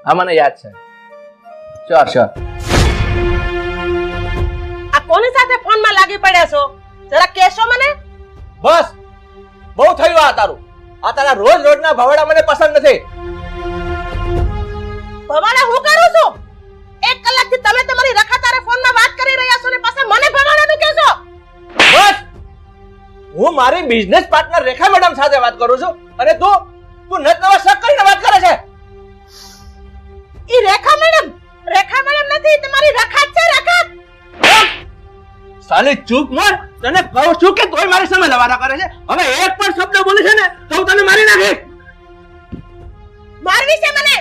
હા મને યાદ છે. શ્યોર. આ કોની સાથે ફોનમાં લાગી પડ્યા છો? જરા કહેશો મને? બસ બહુ થયું આ તારું. આ તારા રોજના ભવાડા મને પસંદ નથી. ભવાડા હું કરું છું? 1 કલાકથી તમે તમારી રખા તારે ફોનમાં વાત કરી રહ્યા છો ને પાછા મને ભવાડાનું કહેશો? બસ હું મારી બિઝનેસ પાર્ટનર રેખા મેડમ સાથે વાત કરું છું અને તું નવા શક કરીને વાત કરે છે. ઈ રેખા મેડમ નથી, તમારી રખા જ છે, રખા. સાલી ચૂપ માર. તને કહું છું કે તોય મારી સામે લવારા કરે છે. હવે એક પણ શબ્દ બોલે છે ને તો હું તને મારી નાખીશ. મારવી છે મને.